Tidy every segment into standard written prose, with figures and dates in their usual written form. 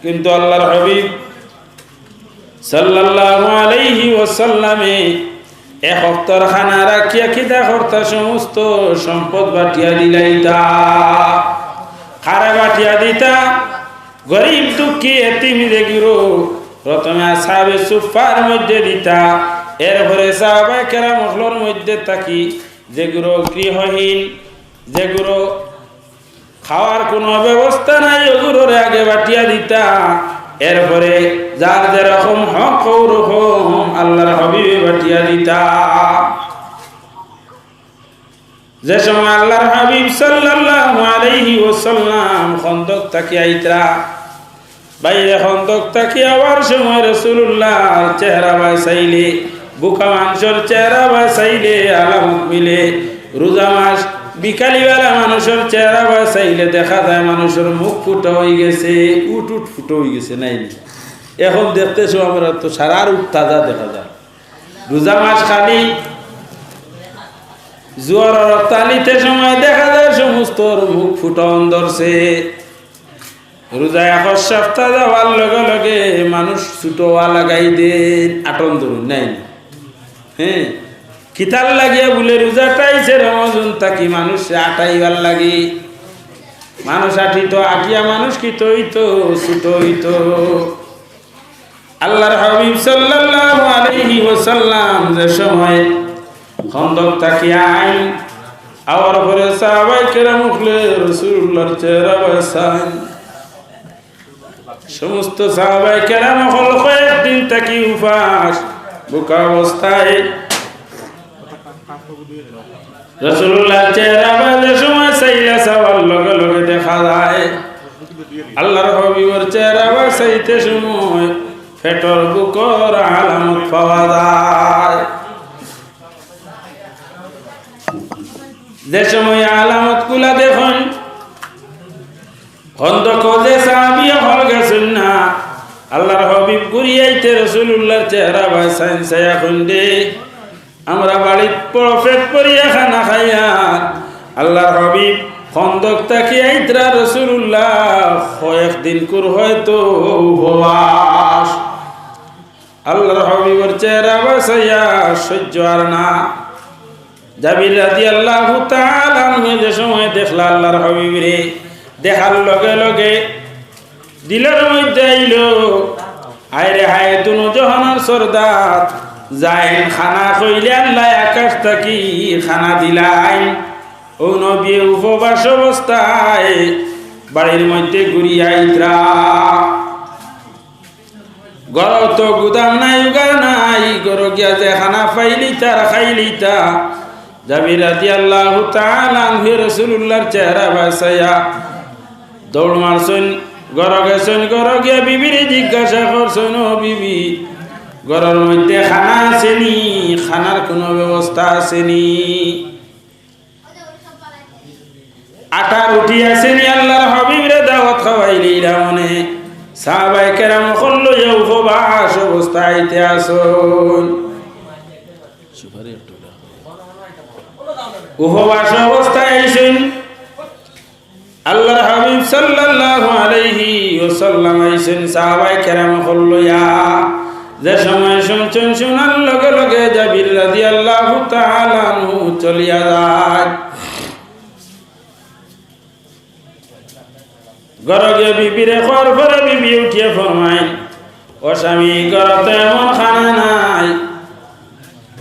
কিন্তু আল্লাহর হাবিব সাল্লাল্লাহু আলাইহি ওয়াসাল্লামে এক হপ্তার খানা রাখিয়া খিদা করতা সমস্ত সম্পদ বাটিয়া দিলাইতা, খারা বাটিয়া দিতা, গরিব দুঃখী এতিম দেখিরো প্রথমে আসহাবে সুফার মধ্যে দিতা, এরপরে সাহাবায়ে কেরামর মধ্যে থাকি যেগুলো গৃহহীন, যেগুলো খাওয়ার কোনো ব্যবস্থা নাই, ওগুলোর আগে বাটিয়া দিতা, এরপরে যার যেরকম হক ওরকম আল্লাহর হাবিবে বাটিয়া দিতা। যে সময় আল্লাহর হাবিব সাল্লাল্লাহু আলাইহি ওয়াসাল্লাম খন্দক থেকে আইতরা, বাইরে খন্দক থেকে আবার সময় রাসূলুল্লাহর চেহারা বাসাইলে, বুকা মাংসের চেহারা বাসাইলে আলামত মিলে। রোজা মাস বিকালিবেলা মানুষের চেহারা বাসাইলে দেখা যায় মানুষের মুখ ফুটো হয়ে গেছে, উট ফুটো হয়ে গেছে। নাই এখন দেখতেছো আমরা তো সারার উঠ তাজা দেখা যায়। রোজা মাস খালি জোয়ার রপ্তানিতে সময় দেখা যায় সমস্ত মুখ ফুটন ধরছে। রোজা এক সপ্তাহ যাওয়ার লগে লগে মানুষ ছুটোয়া লাগাই দেন, আটন ধরুন নাই। হ্যাঁ, কিতাল লাগিয়া বলে রোজাটাইছে রমজান থাকি মানুষ আটাইবার লাগি, মানুষ আটিত আটিয়া মানুষ কি তৈতো ছুটো হইতো। আল্লাহর হাবিব সাল্লাল্লাহু আলাইহি ওয়াসাল্লাম যে সময় খন্দক থাকি আইন আওয়ার পরে সাহাবায়ে কেরাম উঠলে রাসূলুল্লাহর চেহারা বাসান। সমস্ত সাহাবায়ে কেরাম হল কয়েকদিন থাকি উপাস বুকা অবস্থায় রাসূলুল্লাহর চেহারা বাজে সময় সাইলা সাওয়ার লগে লগে দেখা যায় আল্লাহর হাবিবের চেহারা বাসাইতে সময় পেটর বুকর আলামত পাওয়া যায়। যে সময় আলামত গুলা দেখুন খন্দক যে সাহাবী হল গেছেন না, আল্লাহর হাবিব ঘুরিয়াইতে রাসূলুল্লাহর চেহারা বাসাইন ছায়া খুন্দে আমরা বাড়ির পেট পরিয়া খানা খাইয়া আল্লাহর হাবিব খন্দক তাকি আইতরা রাসূলুল্লাহ কয়েকদিন কুর হয়তো উপবাস। আল্লাহর হাবিবের চেহারা বাসাইয়া সহ্য আর না। জাবির রাদিয়াল্লাহু তাআলা আনহু যে সময় দেখলা আল্লাহর হাবিবরে, দেখার লগে লগে দিলের মধ্যে আইলো আইরে হায় দুনো জাহানের সরদার যাইন খানা কইলে আল্লাহ আকাশ থাকি খানা দিলাই। ও নবী উপবাস অবস্থায় বাড়ির মধ্যে ঘুরিয়া আইতরা, ঘর তো গুদাম নাই উগার নাই, ঘর গিয়া যে খানা পাইলি তার খাইলি তা। জাবির রাদিয়াল্লাহু তাআলা আনহু রাসূলুল্লাহর চেহারা বাসাইয়া দৌড় মারছেন, ঘর গেছেন, ঘর গিয়া বিবিরে জিজ্ঞাসা করছেন, ও বিবি ঘরের মধ্যে খানা আসেনি, খানার কোনো ব্যবস্থা আসেনি, আটা রুটি আসেনি, আল্লাহর হাবিবরে দাওয়াত খাওয়াইলি মনে। সাহাবায়ে কেরাম কল্লো উপবাস অবস্থায়তে আসুন, উপবাস অবস্থায় আইসেন। আল্লাহর হাবিব সাল্লাল্লাহু আলাইহি ওয়াসাল্লাম আইসেন, সাহাবায়ে কেরাম কল্লো যে সময় শুনছেন শোনার লগে লগে জাবির রাদিয়াল্লাহু তাআলা আনহু চলিয়া যায়। ঘরে গিয়ে বিবিরে খবর পরে বিবি উঠিয়ে ফরমাইন, ও স্বামী ঘরতে এমন খানা নাই।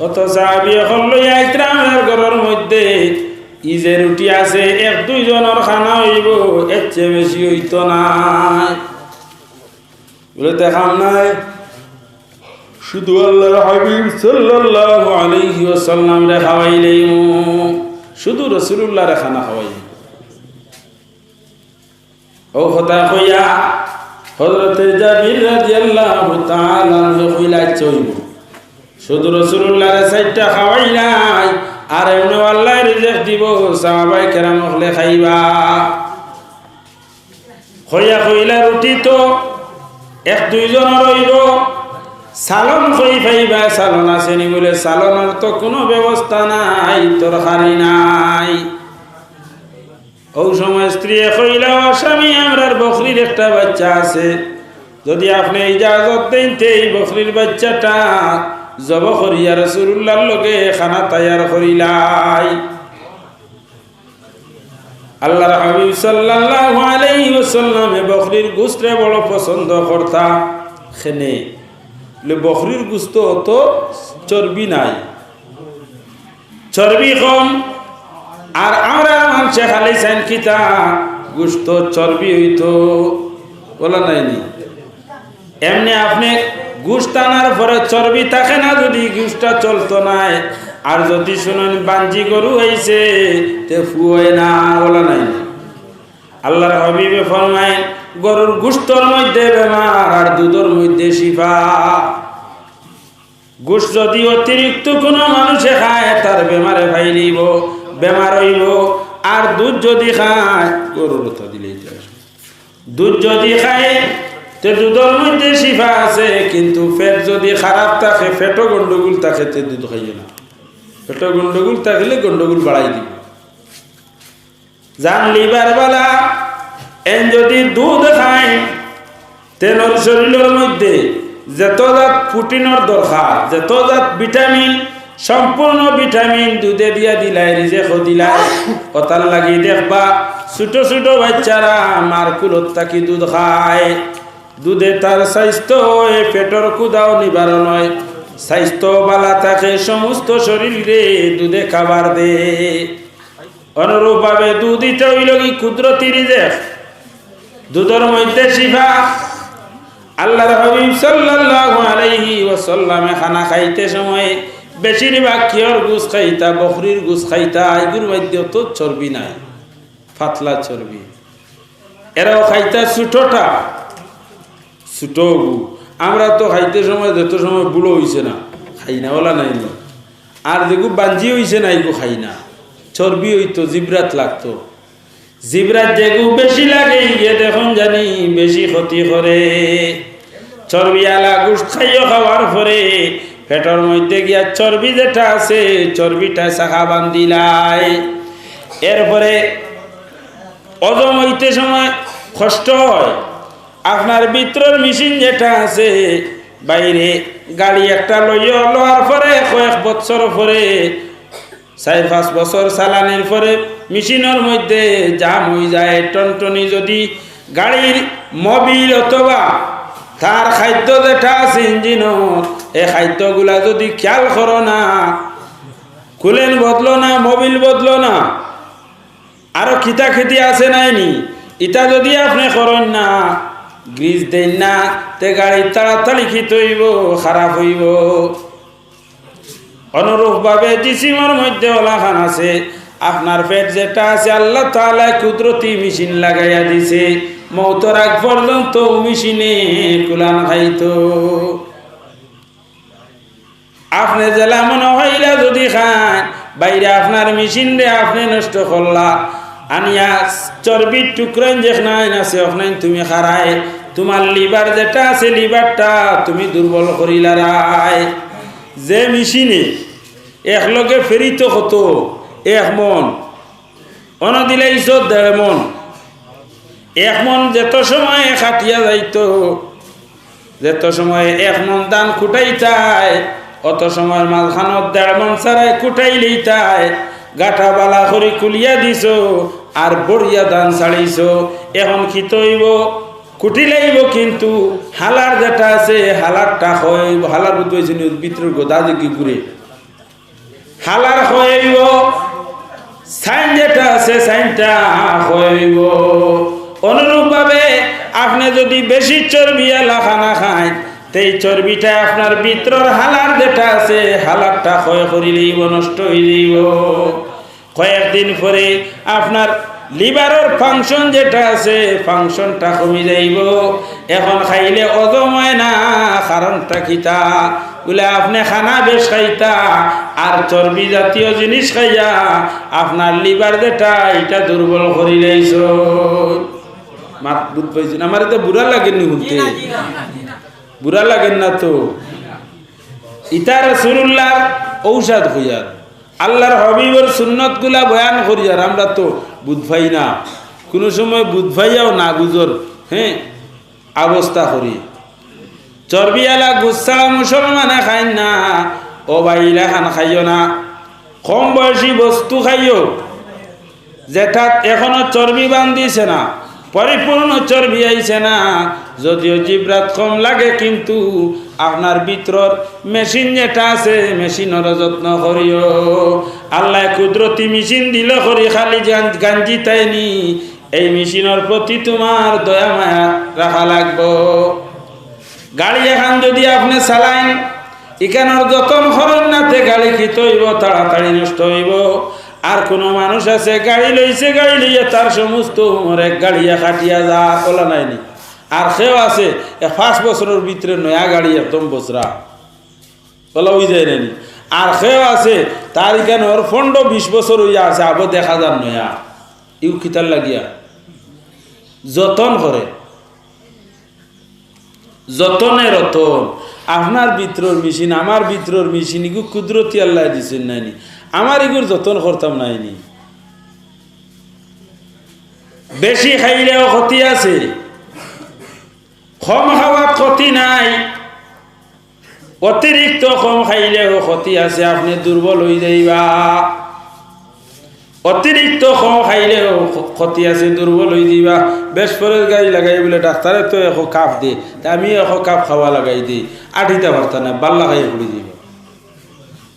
অত সাহাবী হলো ইকরামের ঘরের মধ্যে ইজে রুটি আছে, এক দুইজনের খানা হইব, এর চেয়ে বেশি হইত নাই। বলে দেখাম নাই, শুধু আল্লাহর হাবিব সাল্লাল্লাহু আলাইহি ওয়াসাল্লাম রে খাওয়াইলেই, শুধু রাসূলুল্লাহ রে খানা খাওয়াই। ও কথা কইয়া হযরত জাবির রাদিয়াল্লাহু তাআলা আনহু কইলা চইব, শুধু রাসূলুল্লাহ রে সাইটটা খাওয়াই নাই, আর এমনি আল্লাহ রিজিক দিব, সাহাবায়ে কেরাম হলে খাইবা। হইয়া কইলা রুটি তো এক দুইজন রইব, সালন কই পাইবা, সালন আসেনি বলে সালনের তো কোনো ব্যবস্থা নাই, তরকারি নাই। ওই সময় স্ত্রী কইলা, স্বামী আমরার বকরির একটা বাচ্চা আছে, যদি আপনি ইজাজত দেন এই বকরির বাচ্চাটা জব করিয়া রাসূলুল্লাহর লগে খানা তৈয়ার করিলাই। আল্লাহর হাবিব সাল্লাল্লাহু আলাইহি ওয়াসাল্লাম বকরির গোশতে বড় পছন্দ করতা। খেনে বকরির গোশত তো চর্বি নাই, চর্বি কম। আর আমরা মানুষে খালি চাইন কিতা গোশত চর্বি হইতো বলা নাইনি। এমনি আপনি গোশত আনার পরে চর্বি থাকে না, যদি গোশতটা চলতো নাই। আর যদি শুনেন বাঞ্জি গরু হয়েছে তে ফুয় না বলা নাই। আল্লাহর হাবিবে ফরমায় গরুর গোশতর মধ্যে বেমার আর দুধের মধ্যে শিফা। গোশত যদি অতিরিক্ত কোনো মানুষে খায় তার বেমারে ফাইলিব, বেমার হইব। আর দুধ যদি খায়, গরুর কথা দিলেই যায়, দুধ যদি খায় তে দুধের মধ্যে শিফা আছে, কিন্তু পেট যদি খারাপ থাকে, পেটও গন্ডগোল থাকে, তে দুধ খাইয়ে না। পেট গন্ডগোল থাকলে গন্ডগোল বাড়াই দিব। জান লিভার বালা এন যদি দুধ খায়, তেলর শরীরের মধ্যে যত জাত প্রোটিনের দরকার, যত জাত ভিটামিন, সম্পূর্ণ ভিটামিন দুধে দিয়া দিলাই, রিজেক দিলাই। কথার লাগি দেখবা ছোট ছোট বাচ্চারা মার কুলত থাকি দুধ খায়। দুধে তার স্বাস্থ্য হয়, পেটর ক্ষুধাও নিবারণ হয়, স্বাস্থ্য বালা থাকে, সমস্ত শরীরে দুধে খাবার দে। অনুরূপ ভাবে দুধ ইটা হইল কি কুদরতি রিজেক, দুধের মধ্যে শিফা। আল্লাহর হাবিব সাল্লাল্লাহু আলাইহি ওয়াসাল্লাম খানা খাইতে সময় বেশিরভাগ কিয়র গোশ খাইতা, বকরির গোশ খাইতা। এগুলোর মধ্যে তো চর্বি নাই, পাতলা চর্বি। এরাও খাইতা ছোটটা, ছোট গু। আমরা তো খাইতে সময় যত সময় বুড়ো হইছে না, খাই না বলা নাই। আর যেগু বাঞ্জি হইছে না, এগু খাই না। চর্বি হইতো, জিব্রাত লাগতো। জিব্রাত যেগু বেশি লাগে, গিয়ে দেখুন জানি বেশি ক্ষতি করে। চর্বি আলা গোশত খাইও খাওয়ার পরে পেটের মধ্যে গিয়া চর্বি যেটা আছে, চর্বিটা শাখা বান্ধিলাই। এরপরে হজম হইতে সময় কষ্ট হয়। আপনার ভিতরের মেশিন যেটা আছে, বাইরে গাড়ি একটা লইয়া লওয়ার পরে কয়েক বছর পরে, 4-5 বছর চালানির পরে মেশিনের মধ্যে জাম হয়ে যায়, টনটনি। যদি গাড়ির মোবিল অথবা তার খাদ্য যেটা আছে ইঞ্জিনের, এই খাদ্যগুলা যদি খেয়াল করো না, কুলেন বদলো না, মোবিল বদলো না, আরো খিতা খিতি আছে নাইনি, ইটা যদি আপনি করেন না, গ্রিজ দেন না, তে গাড়ি তাড়াতাড়ি খিত হইব, খারাপ হইব। অনুরূপ ভাবে জিসিমের মধ্যে ওলাখান আছে। আপনার পেট যেটা আছে, আল্লাহ তাআলা কুদরতি মেশিন লাগাইয়া দিছে, মৌতর আগ পর্যন্ত মেশিনে কুলান খাইতো। আপনি জেলা মনে হইলা যদি খান, বাইরে আপনার মেশিন রে আপনি নষ্ট করলা, আনিয়া চর্বির টুকরান যেখানে আছে ওখানে তুমি খারায়, তোমার লিভার যেটা আছে, লিভারটা তুমি দুর্বল করিলা রায়। যে মেশিনে একলগে ফেরিত হতো 1 মন, অনদিলে 1.5 মন, 1 মন যেত সময় খাটিয়া যাইতো, যেত সময় 1 মন ধান কুটাইতাই, অত সময় মাঝখানত 1.5 মন ছাড়াই কুটাই লইতাই। গাটা বালা করে কুলিয়া দিছ আর বড়িয়া ধান ছাড়িছ। এখন কি তৈব কুটি লাইব, কিন্তু হালার যেটা আছে, হালারটা হইব, হালার বুঝতে ভিতরের গোদা দিকে ঘুরে হালার হইব, সাইন যেটা আছে সাইনটা হইব। অনুরূপ ভাবে আপনি যদি বেশি চর্বি আলা খানা খায়, এই চর্বিটা আপনার ভিতরের হালার যেটা আছে, হালারটা ক্ষয় করিলেইব, নষ্ট হয়ে যাইব। কয়েকদিন পরে আপনার লিভারের ফাংশন যেটা আছে, ফাংশনটা কমে যাইব। এখন খাইলে হজম হয় না, কারণটা কিতা বলে আপনি খানা বেশ খাইতা আর চর্বি জাতীয় জিনিস খাইয়া আপনার লিভার যেটা এটা দুর্বল করি লাইছ। মাত বুধ পাইছেন আমার তো বুড়া লাগেন নি বলতে বুড়া লাগেন না তো ইতা রাসূলুল্লাহ ঔষধ হইয়ার আল্লাহর হাবিবের সুন্নতগুলা বয়ান করিয়ার আমরা তো বুধ পাই না কোনো সময় বুধ পাইয়াও না বুঝর হ্যাঁ অবস্থা করি চর্বিওয়ালা গুচ্ছা মুসলমানে খাই না ও বাইরা খান খাইও না কম বয়সী বস্তু খাইও যেটা এখনো চর্বি বান্ধিছে না পরিপূর্ণ চর্বি আইছে না যদিও জিব্রাত কম লাগে কিন্তু আপনার ভিতর মেশিন যেটা আছে মেশিনের যত্ন করিও আল্লাহ কুদরতি মেশিন দিল করি খালি গাঞ্জি তাইনি এই মেশিনের প্রতি তোমার দয়া মায়া রাখা লাগবো গাড়ি এখন যদি আপনি চালাইন এখানের যতন করেন নাতে গাড়ি কি তৈব তাড়াতাড়ি নষ্ট হইব আর কোন মানুষ আছে গাড়ি লইছে গাড়ি লইয়া তার সমস্ত এক গাড়িয়া কাটিয়া যা বলা নাইনি আর সেও আছে 5 বছরের ভিতরে নয়া গাড়ি একদম বছরা বলা হয়ে যায় নানি আর সেও আছে তার এখানে ওর 15-20 বছর হইয়া আছে আবার দেখা যান নয়া ইউ খিতার লাগিয়া যতন করে যতনে রতন আপনার ভিতরের মেশিন আমার ভিতরের মেশিন ইগু কুদরতি আল্লাহ দিছেন নাইনি আমার এগুর যতন করতাম নাইনি বেশি খাইলেও ক্ষতি আছে কম খাওয়ার ক্ষতি নাই অতিরিক্ত কম খাইলেও ক্ষতি আছে আপনি দুর্বল হয়ে যাইবা অতিরিক্ত কম খাইলেও ক্ষতি আছে দুর্বল হয়ে যাইবা বেশ পরে গাড়ি লাগাই বলে ডাক্তারে তো এখন কাপ দে তা আমি এখন কাপ খাওয়া লাগাই দিই আঠিতে পারতাম না বাল্লা খাইয়ে পড়ে যাইবা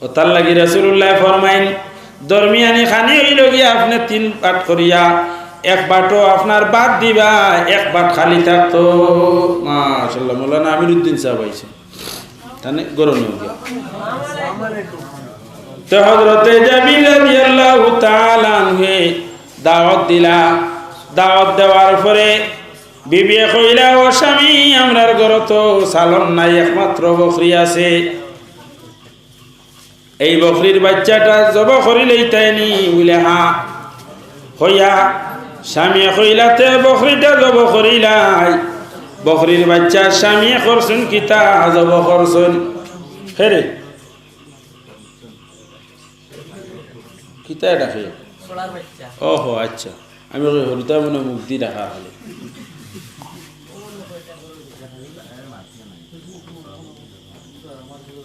ও তার লাগি রাসূলুল্লাহ ফরমাইন দরমিয়ানি খানি হইল গিয়া আপনি 3 পাট করিয়া এক বাটও আপনার বাদ দিবা এক বাট খালি থাকতো মাশাআল্লাহ মাওলানা আমিরউদ্দিন সাহেব আইছে তানে গরম হয়ে গিয়া তো হযরতে জাবির রাদিয়াল্লাহু তাআলা আনহু দাওয়াত দিলা দাওয়াত দেওয়ার পরে বিবি কইলা ও স্বামী আমরার ঘর তো সালন নাই একমাত্র বকরি আছে এই বকরির বাচ্চাটা জব করিলেই তাইনি বলে হ্যাঁ হইয়া স্বামী কইলাতে বকরিটা জব করিলাই বকরির বাচ্চা স্বামী করছেন কিতা জব করছেন হেরে কিতা এটা খেয়ে ওহো আচ্ছা আমি হরিতা মনে মুক্তি রাখা হলে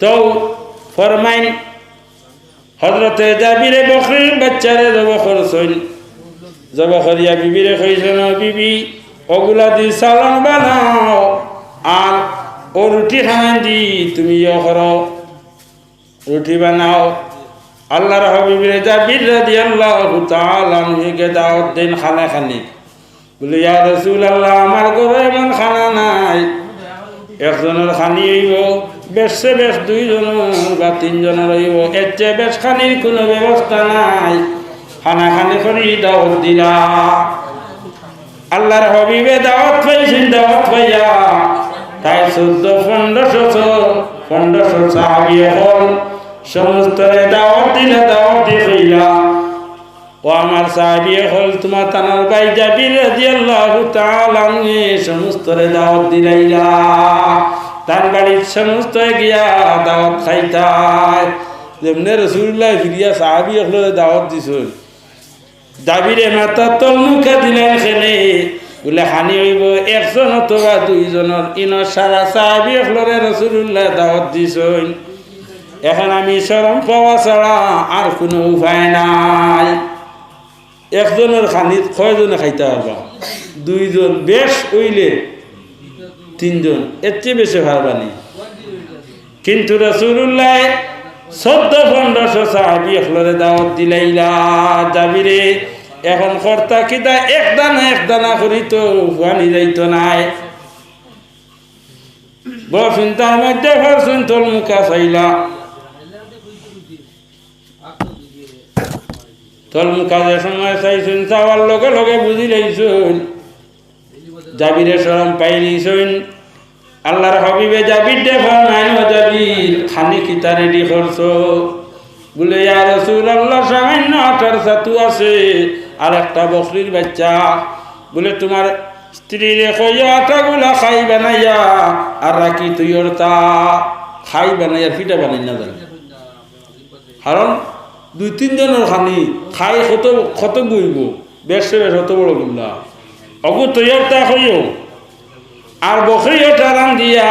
তো ফরমাইন হযরতে জাবিরে বকরির বাচ্চারে জব করছেন জব করিয়া বিবিরে কইছেন বিবি ওগুলা দি সালাম বানাও আর ও রুটি খানাই দি তুমি ইয়ে করো রুটি বানাও আল্লাহর হাবিবের জাবির রাদিয়াল্লাহু তাআলা আনহুকে দাওয়াত দেন খানা খানি বলে ইয়া রাসূলুল্লাহ আমার ঘরে এমন খানা নাই একজনের খানি হইব বেশে বেশ 2 জনের বা 3 জনের হইব এর চেয়ে বেশ খানির কোনো ব্যবস্থা নাই খানা খানি করি দাওয়াত দিলা আল্লাহর হাবিবে দাওয়াত পাইছেন দাওয়াত পাইয়া তাই 1400 সাহাবী হল সমস্ত দাওয়াত দিলা দাওয়াত দিলা ও আমার সাহাবী হল তোমার তানার ভাই জাবির রাদিয়াল্লাহু তাআলা আনহু সমস্ত দাওয়াত দিলাইলা তার বাড়ির সমস্ত গিয়া দাওয়াত খাইতায় যেমনে রাসূলুল্লাহ ফিরিয়া সাহাবী হল দাওয়াত দিছেন জাবিরে মাথা তল মুখে দিলেন খেলে বলে হানি হইব 1 জন অথবা 2 জনের ইন সারা সাহাবী হলরে রাসূলুল্লাহ দাওয়াত দিছেন এখন আমি শরম পাওয়া ছাড়া আর কোনো উপায় নাই একজনের খানিত কয়জনে খাইতে পারবা 2 জন বেশ হইলে 3 জন এর চেয়ে বেশি পারবানি কিন্তু রাসূলুল্লাহ 1400 সাহাবী হলরে দাওয়াত দিলাইলা জাবিরে এখন কর্তা কিতা এক দানা করি তো পানি যাইতো নাই বসুনতার মধ্যে ফরসুন তোর মুখা চাইলা তোর মুখাজের সময় চাইছুন চাওয়ার লগে লগে বুঝি লাইছুন জাবিরে শরম পাইলিছুন আল্লাহর হাবিবে জাবির দে ফরমাইন ও জাবির খানি কিতা রেডি করছো বলে ইয়া রাসূলুল্লাহ সামান্য 18 ছাতু আছে আর একটা বকরির বাচ্চা বলে তোমার স্ত্রীরে কইয়া আটাগুলা খাই বানাইয়া আর রাখি তুই ওর তা খাই বানাইয়া পিঠা বানাই না জানি কারণ 2-3 জনের খানি খাই কত গুইব বেশে বেশ হত বড় গুল্লা অগু তুই ওর তা কইও আর বকরিও টারান দিয়া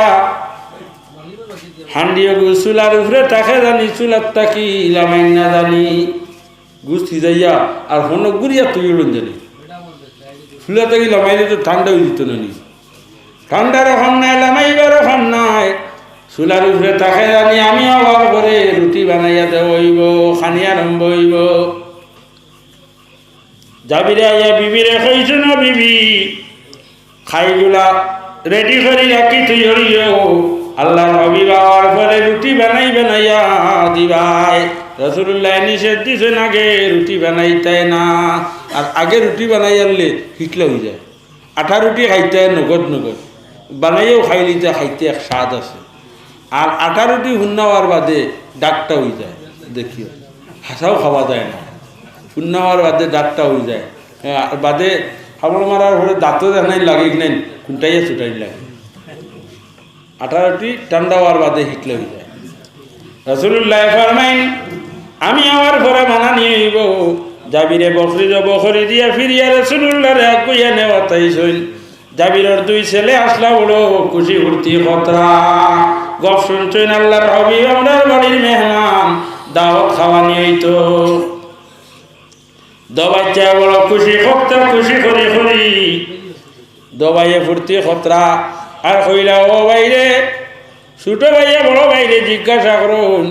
হান্ডিও গু চুলার উপরে তাকে জানি চুলার তাকি লামাই না জানি গুষ্টি যাইয়া আর হন গুড়িয়া তুই জানি চুলা তাকি লামাইলে তো ঠান্ডা হয়ে যেত না ঠান্ডার এখন নাই লামাইবার এখন নাই চুলার উপরে তাকে জানি আমি আবার করে রুটি বানাইয়া দেব খানি আরম্ভ হইব যাবিরে আইয়া বিবিরে কইছো না বিবি খাইগুলা রেডি করে রাখি তুই হরিও আল্লাহ নবী বাবার পরে রুটি বানাইয়া দিবাই রাসূলুল্লাহ নিষেধ দিছেন আগে রুটি বানাইতে না আর আগে রুটি বানাই আনলে হিটলা হয়ে যায় আটা রুটি খাইতে নগদ বানাইও খাইলিতে খাইতে এক স্বাদ আছে আর আটা রুটি হুন্নাওয়ার বাদে ডাকটা হয়ে যায় দেখিও হাসাও খাওয়া যায় না হুন্নাওয়ার বাদে ডাকটা হয়ে যায় আর বাদে খাবার মারার পরে দাঁতও জানাই লাগে নাই খুঁটাইয়া ছুটাই লাগে আটা রুটি ঠান্ডা হওয়ার বাদে হিটলে হয়ে যায় রাসূলুল্লাহ ফরমাইন আমি আমার পরে মানা নিয়ে হইব জাবিরে বকরি দিয়া ফিরিয়া রাসূলুল্লাহ রে কইয়া নেওয়া তাইছইন জাবিরের 2 ছেলে আসলা বড় খুশি ফুর্তি খতরা গপ শুনছেন আল্লাহর হাবিব আমরার বাড়ির মেহমান দাওয়াত খাওয়া নিয়ে তো দবাইচা বড় খুশি খতরা খুশি করি দবাইয়ে ফুর্তি খতরা আর কইলা ও বাইরে ছোট ভাইয়া বড় ভাইরে জিজ্ঞাসা করুন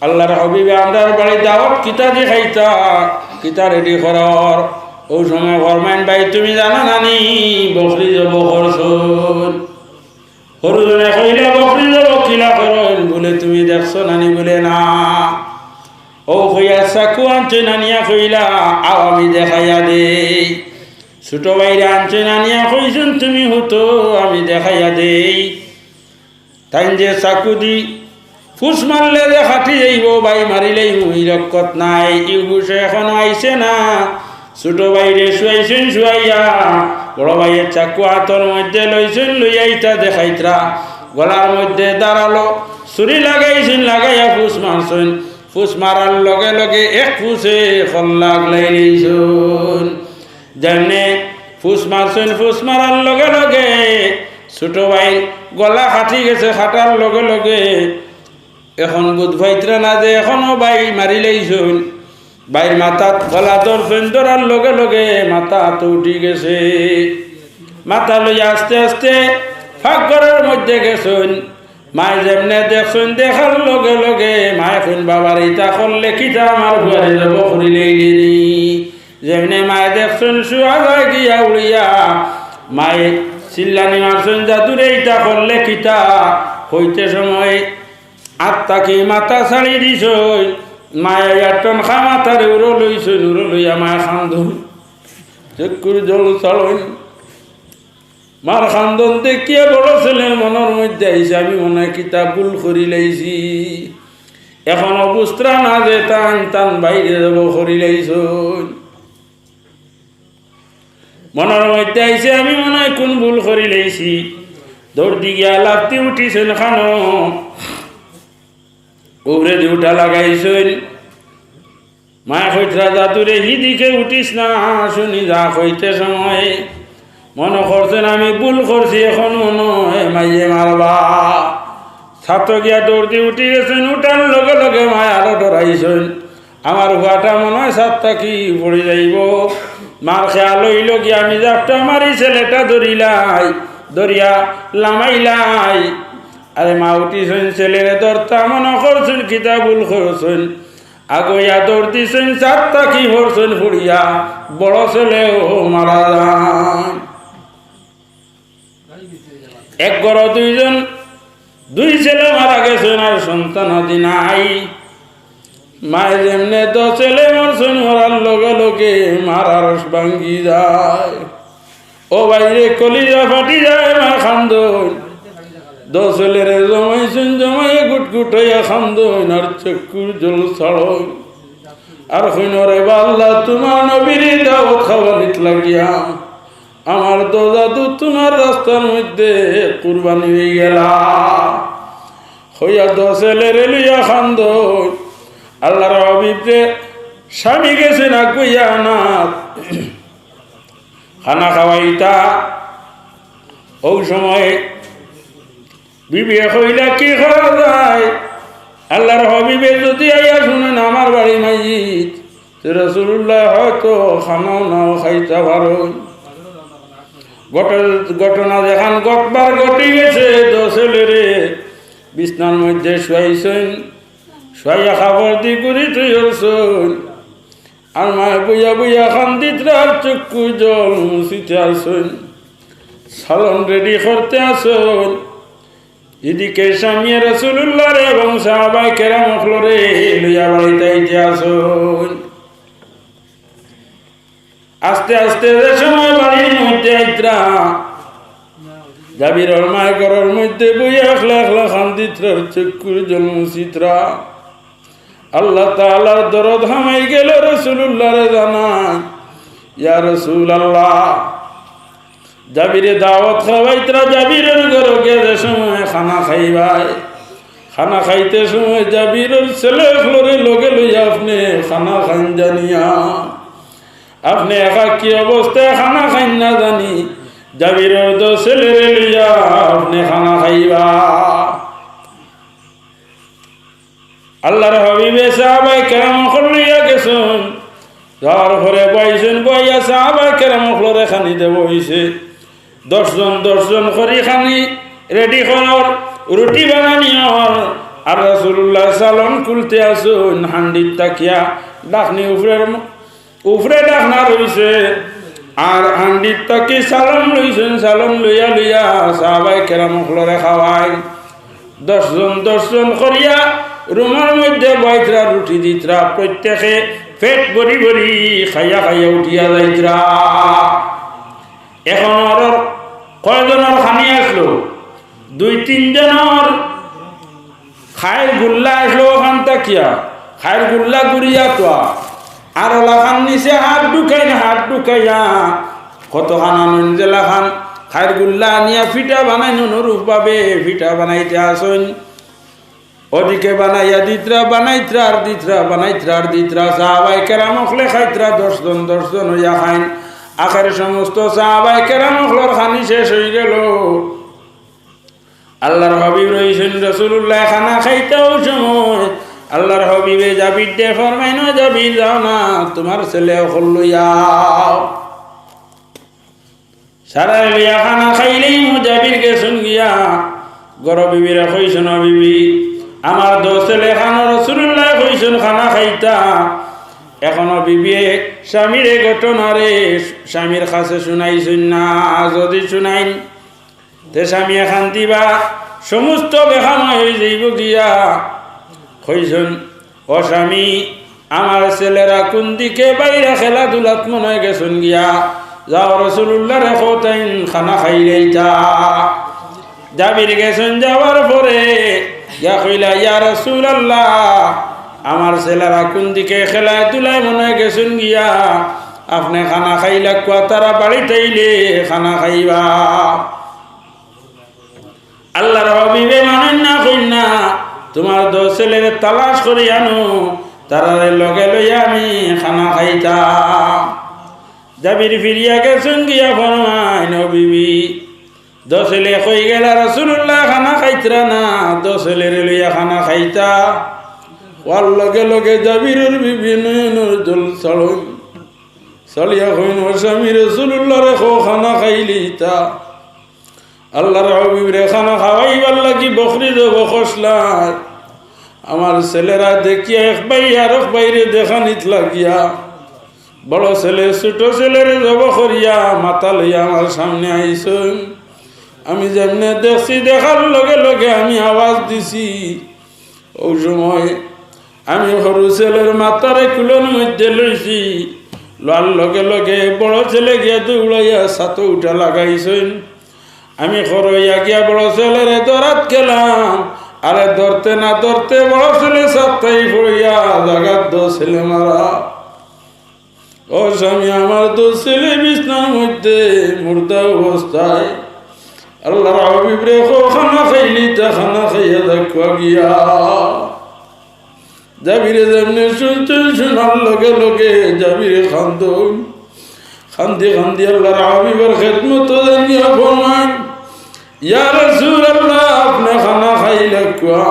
আল্লাহর হাবিবে আমরার বাড়ি দাওয়াত কিতা দিয়ে খাইতা কিতা রেডি করার ও সময় ফরমাইন ভাই তুমি জানো নানি বকরি যাব করছুন হরুজনে কইলা বকরি যাব কিলা করুন বলে তুমি দেখছো নানি বলে না ও কইয়া চাকু আনছে নানিয়া কইলা আও আমি দেখাইয়া দেই ছোট ভাইরে আনছে নানিয়া কইছুন তুমি হতো আমি দেখাইয়া দেই তাই যে চাকু দি ফুস মারলে যে খাটি যাইব ভাই মারিলেই হুই রক্ষত নাই ইউসে এখন আইছে না ছোট ভাইরে শুয়াইছেন শুয়াইয়া বড় ভাইয়ের চাকু হাতর মধ্যে লইছেন লইয়াইতা দেখাইত্রা গলার মধ্যে দাঁড়ালো ছুরি লাগাইছেন লাগাইয়া ফুস মারছেন ফুস মারার লগে লগে এক ফুসে খল্লাগ লাইছেন যেমনে ফুস মারছেন ফুস মারার লগে লগে ছোট ভাই গলা খাটি গেছে খাটার লগে লগে এখন বুধ ভাইত্রা না যে এখনো ভাই মারি লাইছুন ভাইয়ের মাথাত গলা ধরছেন ধরার লগে লগে মাথা তো উঠি গেছে মাথা লইয়া আস্তে আস্তে ফাঁক ঘরের মধ্যে গেছেন মায় যেমনে দেখছেন দেখার লগে লগে মায় এখন বাবার ইটা করলে কিটা আমার ঘরে যাব করিলেই যেমনে মায় দেখছেন শুয়া যায় গিয়া উড়িয়া মায়ে চিল্লানি মারছেন জাদুরে ইটা করলে কিটা হইতে সময় আত্মাকে মাথা ছাড়ি দিছ মায়া ইয়াটন খা মাথার উড়ো লইছই উড়ো লইয়া মায়া খান্দন চকুর জল ছাড়ই মার খান্দন দেখিয়া বড় ছেলের মনের মধ্যে আইসে আমি মনে কিতা ভুল করি লাইছি এখন অবস্থা না যে টান টান বাইরে যাব করি লাইছ মনের মধ্যে আইসে আমি মনে কোন ভুল করি লাইছি দৌড় দিগিয়া লাফতে উঠিছেন খানো উপরে উঠা লাগাইছেন মায় কইতরা জাতুরে হিদিকে উঠিস না শুনি যা কইতে সময় মনে করছেন আমি ভুল করছি এখন মনে হয় মাইয়ে মারবা ছাত্র গিয়া দৌড় দিয়ে উঠি গেছেন উঠার লগে লগে মায় আরো ডরাইছেন আমার হুয়াটা মনে হয় সাতটা কি পড়ে যাইব মার খেয়াল হইল কি আমি জাপটা মারি ছেলেটা দরিয়া লামাইলাই আরে মা উঠিছেন ছেলেরে দরতা মনে করছেন কিতা ভুল করছেন আগইয়া দৌড় দিছেন চারটা কি করছেন ফুড়িয়া বড় ছেলেও মারা যান এক ঘর দুই ছেলে মারা গেছেন আর সন্তান আদি নাই মায়ের যেমনে 10 ছেলে মরছেন মরার লগে লগে মারার ভাঙ্গি যায় ও বাইরে কলিজা ফাটি যায় মা খান্দন 10 ছেলেরে জমাইছেন জমাইয়ে গুটগুট হইয়া খান্দন আর চকুর জল ছাড়ন আর হইন রে আল্লাহ তোমার নবীর দাওয়াত খাওয়ানিত লাগিয়া আমার তো জাদু তোমার রাস্তার মধ্যে কুরবানি হয়ে গেলা হইয়া দশেলের লইয়া খান্দ আল্লাহর হাবিবরে স্বামী গেছে না কইয়া না খানা খাওয়াইতা ওই সময় বিবে কইলা কি করা যায় আল্লাহর হাবিবে যদি আইয়া শুনেন আমার বাড়ি মাইজিদ রাসূলুল্লাহ হয়তো খানাও নাও খাইতে পারো ঘটনা দেখান গতবার ঘটে গেছে দশেলেরে বিছনার মধ্যে শুয়াইছেন শুয়াইয়া খাবার দি করি তুই আর মায় বইয়া বইয়া খান্দিতরার চক্ষু জল মুছিতে আসেন সালন রেডি করতে আসেন এদিকে স্বামী রাসূলুল্লাহ এবং সাহাবায়ে কেরাম হলরে লইয়া বাড়িতে আসেন আস্তে আস্তে যে সময় বাড়ির মধ্যে আইতরা জাবিরের মায় ঘরের মধ্যে বইয়া একলা একলা খান্দিতরার চক্ষুর জল মুছিতরা আল্লাহ তাআলার দরদ হামাই গেল রাসূলুল্লাহরে জানায় ইয়া রাসূলুল্লাহ জাবিরে দাওয়াত খাওয়াইতরা জাবিরের ঘরে গিয়ে সময় খানা খাইবাই খানা খাইতে সময় জাবিরের ছেলে ফ্লোরে লগে লইয়া আপনি খানা খাইন জানিয়া আপনি একা কি অবস্থায় খানা খাইন না জানি জাবিরের তো ছেলেরে লইয়া আপনি খানা খাইবা আল্লাহর হাবিবে সাহাবায়ে কেরাম লইয়া গেছেন যার ঘরে বইছেন বইয়া সাহাবায়ে কেরাম ফ্লোরে খানিতে বইছে 10 জন করে খানি রেডি করার রুটি বানানিয়ার আর রাসূলুল্লাহ সালাম খুলতে আসুন হান্ডির তাকিয়া ডাকনি উপরে ডাকনা রইছে আর হান্ডির তাকি সালাম লইছেন সালাম লইয়া লইয়া সাহাবায়ে কেরাম ফ্লোরে খাওয়াই 10 জন করিয়া রুমার মধ্যে বইতরা রুটি দিতরা প্রত্যেকে পেট ভরি ভরি খাইয়া খাইয়া উঠিয়া যাইতরা এখন আর কয়জনের খানি আসলো 2-3 জনের খায়ের গুল্লা আসলো ওখান তাকিয়া খায়ের গুল্লা গুড়িয়া তো আর ওলাখান নিচে হাত ঢুকাইয়া কত খান আনন্দেলা খান খায়ের গুল্লা নিয়া ফিটা বানাই অনুরূপ ভাবে ফিটা বানাইতে আসেন ওদিকে বানাইয়া দিতরা বানাইতরা আর দিতরা সাহাবায়ে কেরাম হলে খাইতরা 10 জন হইয়া খাইন আখের সমস্ত সাহাবায়ে কেরাম হলর খানি শেষ হয়ে গেল আল্লাহর হাবিব রইছেন রাসূলুল্লাহ খানা খাইতেও সময় আল্লাহর হাবিবে জাবির দে ফরমাইনো জাবির যাও না তোমার ছেলে হল লইয়াও সারা লইয়া খানা খাইলেই জাবির গেছেন গিয়া গর বিবিরা কইছেন বিবি আমার 2 ছেলে খানা রাসূলুল্লাহ কইছেন খানা খাইতা এখনো বিবি স্বামীর ঘটনারে স্বামীর কাছে শুনাইছেন না যদি শুনাইন তে স্বামী এখান দিবা সমস্ত বেখাময় হয়ে যাইব গিয়া কইছেন ও স্বামী আমার ছেলেরা কোন দিকে বাইরে খেলাধুলাত মনে গেছেন গিয়া যাও রাসূলুল্লাহ রেখো তাইন খানা খাইলেইতা জাবির গেছেন যাওয়ার পরে ইয়া কইলা ইয়া রাসূলুল্লাহ আমার ছেলেরা কোন দিকে খেলাধুলায় মনে গেছেন গিয়া আপনি খানা খাইলা কুয়া তারা বাড়িতে আইলে খানা খাইবা আল্লাহর হাবিবে মানেন না কইন না তোমার 2 ছেলের তালাশ করে আনো তারারে লগে লইয়া আমি খানা খাইতাম জাবির ফিরিয়া গেছেন গিয়া ফরমায় নবী 2 ছেলে কই গেলা রাসূলুল্লাহ খানা খাইতরা না 2 ছেলের লইয়া খানা খাইতা ওয়ার লগে লগে জাবিরের বিভিন্ন জল চলন চলিয়া কইন স্বামী রাসূলুল্লাহ রেখো খানা খাইলিতা আল্লাহর হাবিব রে খানা খাওয়াইবার লাগি বকরি দেব খসলার আমার ছেলেরা দেখিয়া এক ভাই আর এক বাইরে দেখানিত লাগিয়া বড় ছেলে ছোট ছেলের জব করিয়া মাথা লইয়া আমার সামনে আইসন আমি যেমনে দেখছি দেখার লগে লগে আমি আওয়াজ দিছি ওই সময় আমি সরু ছেলের মাথারে কুলোর মধ্যে লইছি লোয়ার লগে লগে বড় ছেলে গিয়া দৌড়াইয়া ছাতো উঠা লাগাইছেন আমি খরইয়া গিয়া বড় ছেলেরে দরাত গেলাম আরে ধরতে না ধরতে বড় ছেলে সাতটাই পড়িয়া জাগাত 2 ছেলে মারা ও স্বামী আমার তো ছেলে বিছনার মধ্যে মুর্দা অবস্থায় আল্লাহর হাবিব রে খানা খাইলি তা খানা খাইয়া দেখবা গিয়া জাবিরে যেমনি শুনছেন শোনার লগে লগে জাবিরে খান্দন খান্দি খান্দি আল্লাহর হাবিবের খেদমত জানিয়া ফরমান ইয়া রাসূলুল্লাহ আপনি খানা খাইলে কুয়া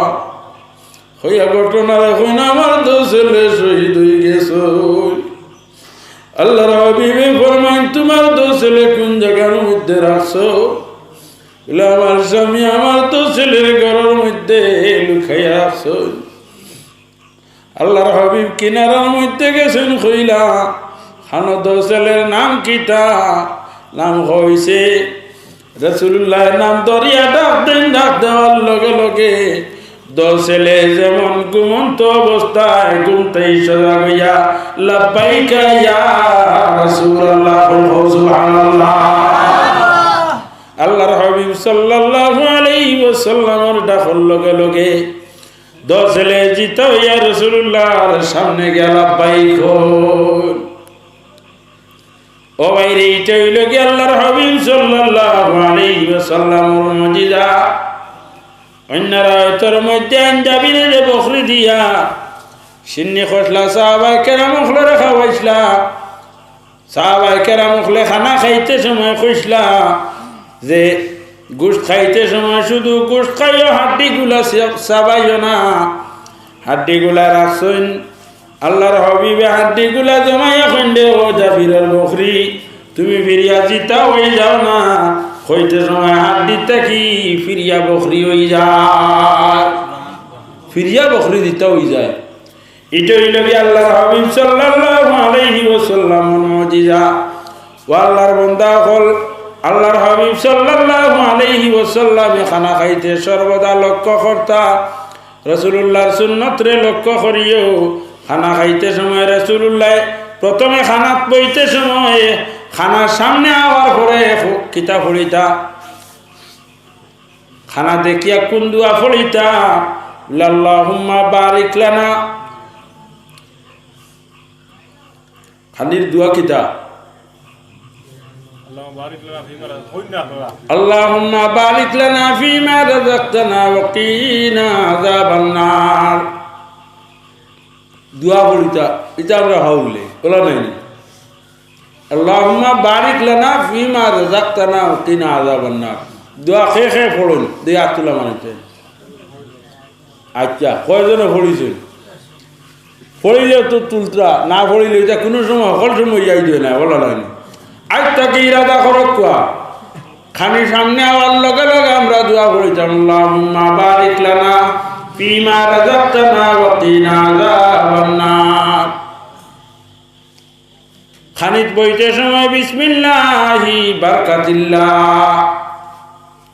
হইয়া ঘটনা এখন আমার তো ছেলে শহীদ হয়ে গেছে আল্লাহর হাবিবে ফরমান তোমার তো ছেলে কোন জায়গার মধ্যে রাখছো আমার স্বামী আমার তো ছেলের ঘরের মধ্যে লুকাইয়া রাখছো আল্লাহর হাবিব কিনারার মধ্যে গেছেন কইলা খানো তো ছেলের নাম কিতা নাম হইছে রাসূলুল্লাহ নাম দরিয়া ডাক দেওয়ার লগে লগে দশ ছেলে যেমন ঘুমন্ত অবস্থায় ঘুমতেই সজাগ হইয়া লাব্বাইকা ইয়া রাসূলুল্লাহ সুবহানাল্লাহ আল্লাহর হাবিব সাল্লাল্লাহু আলাইহি ওয়াসাল্লামের ডাকর লগে লগে দশ ছেলে জিত হইয়া রাসূলুল্লাহর সামনে গিয়া লাব্বাইক ও ভাইরে এইটা হইল কি আল্লাহর হাবিব সাল্লাল্লাহু আলাইহি ওয়াসাল্লামের মুজিজা অন্যরা তোর মধ্যে জাবিরে যে বকরি দিয়া সিন্নি খসলা সাহাবায়ে কেরাম খলে খাওয়াইছলা সাহাবায়ে কেরাম খলে খানা খাইতে সময় কইছলা যে গোশত খাইতে সময় শুধু গোশত খাইও হাড্ডিগুলা চাবাইও না হাড্ডিগুলা রাখছেন আল্লাহর হাবিবে হাড্ডিগুলা জমাইয়া খন্ডে ও জাবিরের বকরি তুমি ফিরিয়া জিতা হয়ে যাও না হইতে সময় হাড্ডিটা কি ফিরিয়া বকরি হয়ে যায় ফিরিয়া বকরি দিতে হয়ে যায় এটা হইল কি আল্লাহর হাবিব সাল্লাল্লাহু আলাইহি ওয়াসাল্লামের মুজিজা ও আল্লাহর বান্দা হল আল্লাহর হাবিব সাল্লাল্লাহু আলাইহি ওয়াসাল্লামে খানা খাইতে সর্বদা লক্ষ্য করতা রাসূলুল্লাহর সুন্নত রে লক্ষ্য করিও খানা খাইতে সময় রাসূলুল্লাহ প্রথমে খানাত বইতে সময় খানার সামনে আওয়ার পরে কিতাব পড়িতা খানা দেখিয়া কোন দুয়া পড়িতা আল্লাহুম্মা বারিক লানা খানির দুয়া কিতা আল্লাহুম্মা বারিক লানা ফিমা রাযাকতানা ওয়া কিনা আযাবান নার দুয়া পড়িতা এটা আমরা হাউলে বলা নাই আল্লাহুম্মা বারিক লানা ফিমা রাযাকতানা ওয়া কিনা আযাবান নার দোয়া খেয়ে পড়ুন দিয়ে আতুলা মানতে আচ্ছা কয়জনে পড়িছেন পড়িলেও তো তুলতা না পড়িলে এটা কোনো সময় সকল সময় যাই দিয়ে না বলা হয়নি আজ তাকে ইরাদা করক কোয়া খানি সামনে আওয়ার লগে লগে আমরা দোয়া পড়িতাম আল্লাহুম্মা বারিক লানা ফিমা রাযাকতানা ওয়া কিনা আযাবান নার খানিত বইতে সময় বিসমিল্লাহি বারাকাতিল্লাহ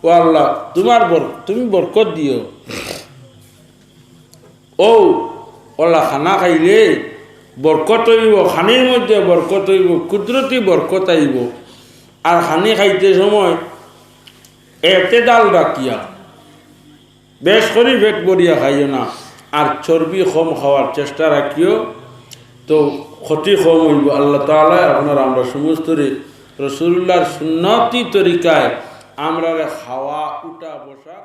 ও আল্লাহ তোমার তুমি বরকত দিও ও আল্লাহ খানা খাইলে বরকত হইব খানির মধ্যে বরকত হইব কুদরতি বরকত আইব আর খানি খাইতে সময় এতে ডাল রাখিয়া বেশ করে পেট ভরিয়া খাইও না আর চর্বি কম খাওয়ার চেষ্টা রাখিও তো ক্ষতি কম হইব আল্লাহ তাআলা আপনার আমরা সমস্ত রাসূলুল্লাহর সুন্নতি তরিকায় আমরা খাওয়া উঠা বসা